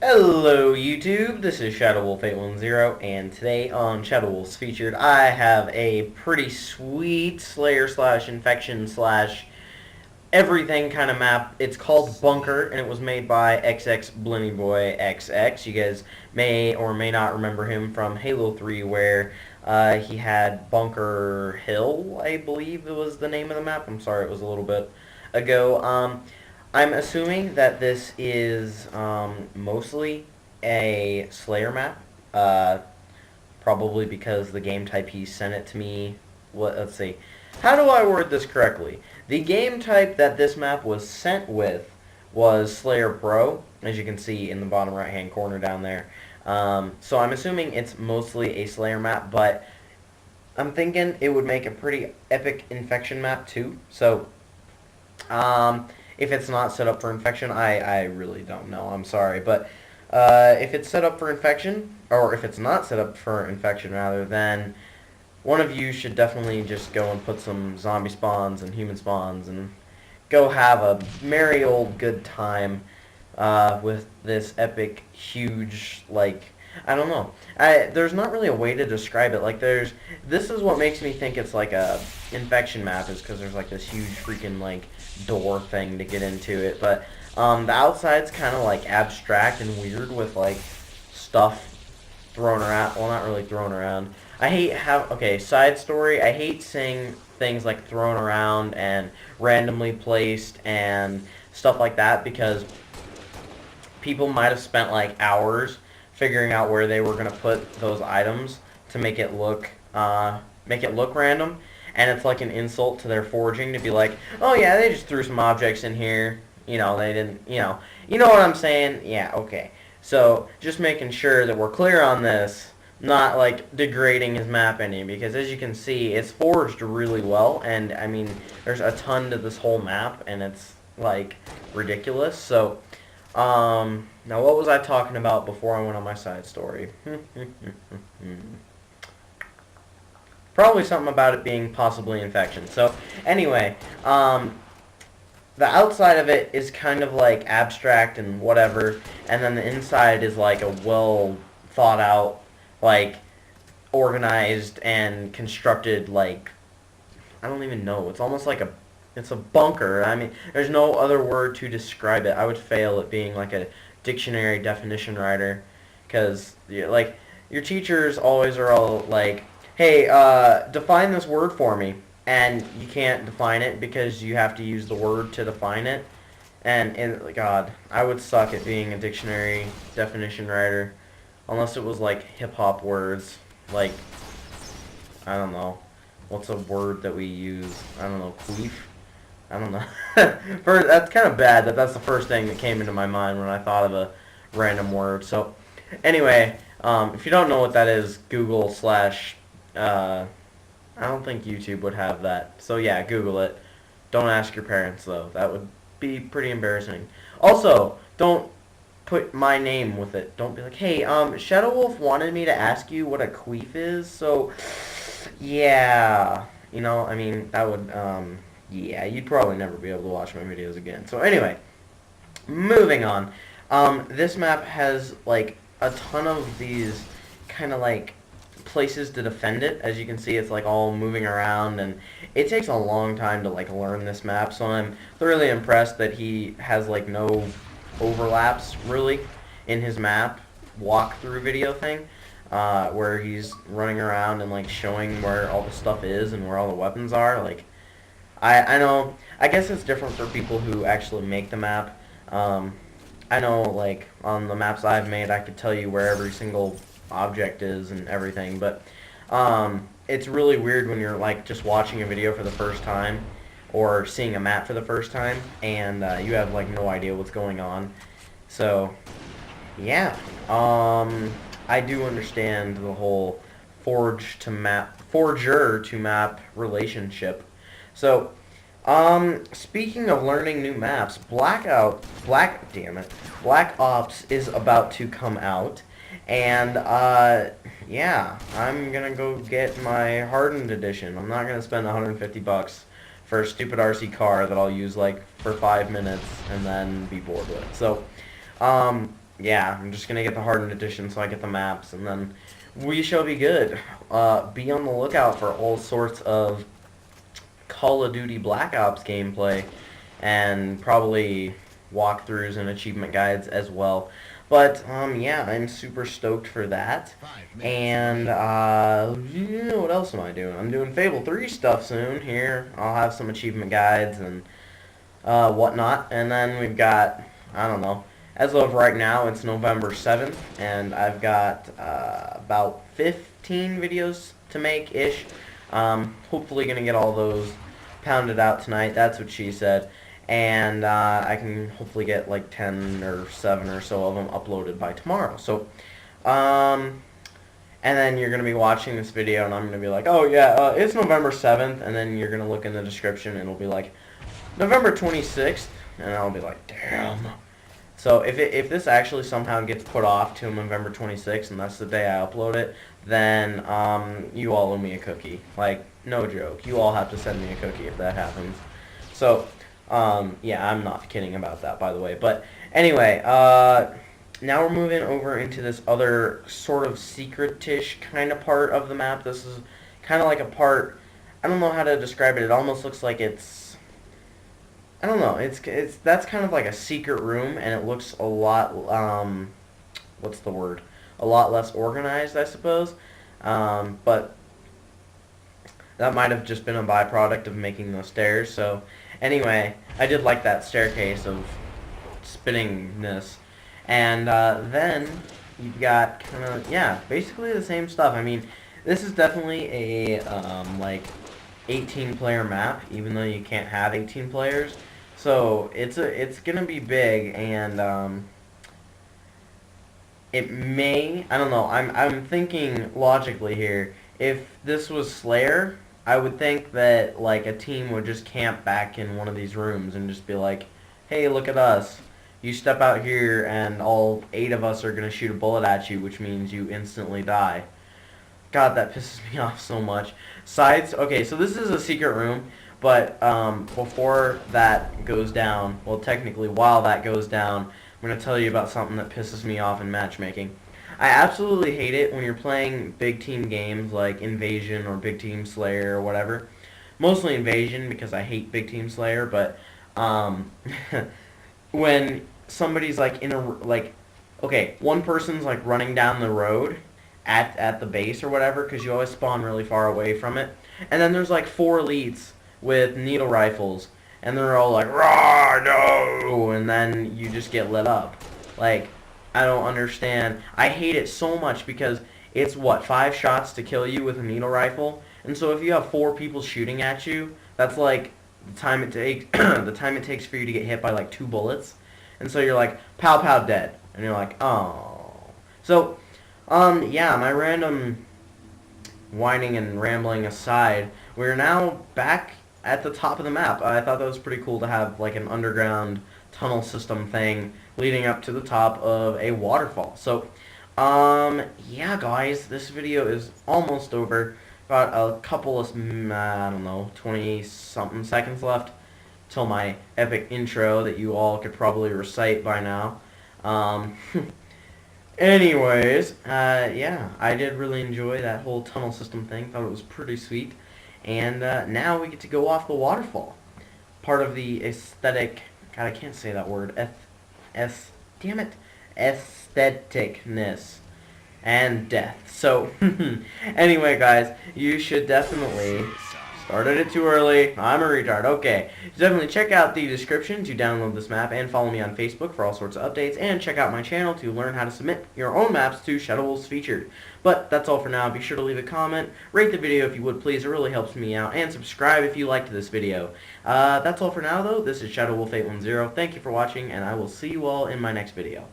Hello YouTube, this is ShadowWolf810, and today on ShadowWolfs Featured, I have a pretty sweet Slayer slash Infection slash everything kind of map. It's called Bunker, and it was made by XX Blinny Boy XX. You guys may or may not remember him from Halo 3, where he had Bunker Hill, I believe it was the name of the map. I'm sorry, it was a little bit ago. I'm assuming that this is mostly a Slayer map, probably because the game type he sent it to me. Let's see. How do I word this correctly? The game type that this map was sent with was Slayer Pro, as you can see in the bottom right-hand corner down there. So I'm assuming it's mostly a Slayer map, but I'm thinking it would make a pretty epic Infection map too. So, if it's not set up for Infection, I really don't know. I'm sorry. But if it's set up for Infection, or if it's not set up for Infection, rather, then one of you should definitely just go and put some zombie spawns and human spawns and go have a merry old good time with this epic, huge, like, I don't know. There's not really a way to describe it. Like, this is what makes me think it's like a Infection map, is because there's like this huge freaking like door thing to get into it. But the outside's kind of like abstract and weird with like stuff thrown around. Well, not really thrown around. Okay, side story. I hate seeing things like thrown around and randomly placed and stuff like that, because people might have spent like hours figuring out where they were going to put those items to make it look random, and it's like an insult to their forging to be like, oh yeah, they just threw some objects in here, they didn't, you know what I'm saying? Yeah, okay. So just making sure that we're clear on this, not like degrading his map any, because as you can see, it's forged really well, and I mean, there's a ton to this whole map, and it's like ridiculous. So now what was I talking about before I went on my side story? Probably something about it being possibly Infection. So anyway, the outside of it is kind of like abstract and whatever, and then the inside is like a well thought out, like organized and constructed, like, I don't even know. It's almost like it's a bunker. I mean, there's no other word to describe it. I would fail at being like a dictionary definition writer, because like your teachers always are all like, hey, define this word for me, and you can't define it because you have to use the word to define it. And God, I would suck at being a dictionary definition writer, unless it was like hip hop words, like, I don't know, what's a word that we use? I don't know, queef. I don't know. That's kind of bad that's the first thing that came into my mind when I thought of a random word. So, anyway, if you don't know what that is, Google slash, I don't think YouTube would have that. So yeah, Google it. Don't ask your parents, though. That would be pretty embarrassing. Also, don't put my name with it. Don't be like, hey, ShadowWolf wanted me to ask you what a queef is, so, yeah. I mean, that would, yeah, you'd probably never be able to watch my videos again. So anyway, moving on. This map has like a ton of these kind of like places to defend it. As you can see, it's like all moving around, and it takes a long time to like learn this map. So I'm thoroughly impressed that he has like no overlaps really in his map walkthrough video thing, where he's running around and like showing where all the stuff is and where all the weapons are. Like, I know, I guess it's different for people who actually make the map. I know, like, on the maps I've made, I could tell you where every single object is and everything, but it's really weird when you're, like, just watching a video for the first time, or seeing a map for the first time, and you have, like, no idea what's going on. So, yeah, I do understand the whole forger to map relationship. So, speaking of learning new maps, Black Ops is about to come out, and, yeah, I'm gonna go get my Hardened Edition. I'm not gonna spend 150 bucks for a stupid RC car that I'll use, like, for 5 minutes and then be bored with. So, yeah, I'm just gonna get the hardened edition so I get the maps, and then we shall be good. Be on the lookout for all sorts of Call of Duty Black Ops gameplay, and probably walkthroughs and achievement guides as well. But yeah, I'm super stoked for that. And yeah, what else am I doing? I'm doing Fable 3 stuff soon. Here, I'll have some achievement guides and whatnot. And then we've got, I don't know. As of right now, it's November 7th, and I've got about 15 videos to make-ish. Hopefully going to get all those pounded out tonight. That's what she said. And I can hopefully get like 10 or 7 or so of them uploaded by tomorrow. So, and then you're going to be watching this video, and I'm going to be like, oh yeah, it's November 7th, and then you're going to look in the description, and it'll be like, November 26th, and I'll be like, damn. So if this actually somehow gets put off to November 26th, and that's the day I upload it, then you all owe me a cookie. Like, no joke. You all have to send me a cookie if that happens. So, yeah, I'm not kidding about that, by the way. But anyway, now we're moving over into this other sort of secret-ish kind of part of the map. This is kind of like a part, I don't know how to describe it. It almost looks like it's, I don't know. That's kind of like a secret room, and it looks a lot, what's the word? A lot less organized, I suppose. But that might have just been a byproduct of making those stairs. So anyway, I did like that staircase of spinningness. And then you've got kind of, yeah, basically the same stuff. I mean, this is definitely a like 18-player map, even though you can't have 18 players. So it's gonna be big, and it may, I don't know, I'm thinking logically here. If this was Slayer, I would think that like a team would just camp back in one of these rooms and just be like, hey, look at us. You step out here and all 8 of us are going to shoot a bullet at you, which means you instantly die. God, that pisses me off so much. Sides, okay, so this is a secret room, but before that goes down, well, technically while that goes down, I'm going to tell you about something that pisses me off in matchmaking. I absolutely hate it when you're playing big team games like Invasion or Big Team Slayer or whatever. Mostly Invasion because I hate Big Team Slayer, but when somebody's like in a, like, okay, one person's like running down the road at the base or whatever, because you always spawn really far away from it, and then there's like 4 elites with needle rifles, and they're all like, rah, no, and then you just get lit up. Like, I don't understand. I hate it so much because it's, what, 5 shots to kill you with a needle rifle, and so if you have 4 people shooting at you, that's like the time it takes the time it takes for you to get hit by like 2 bullets, and so you're like, pow pow, dead, and you're like, oh. So yeah, my random whining and rambling aside, we're now back at the top of the map. I thought that was pretty cool to have like an underground tunnel system thing leading up to the top of a waterfall. So yeah, guys, this video is almost over. Got a couple of, I don't know, 20-something seconds left till my epic intro that you all could probably recite by now. Anyways, yeah, I did really enjoy that whole tunnel system thing. Thought it was pretty sweet. And now we get to go off the waterfall. Part of the aesthetic, God, I can't say that word, damn it, aestheticness and death. So, anyway, guys, you should definitely, started it too early, I'm a retard, okay, definitely check out the description to download this map, and follow me on Facebook for all sorts of updates, and check out my channel to learn how to submit your own maps to ShadowWolfs Featured. But that's all for now. Be sure to leave a comment, rate the video if you would please, it really helps me out, and subscribe if you liked this video. That's all for now though. This is ShadowWolf810, thank you for watching, and I will see you all in my next video.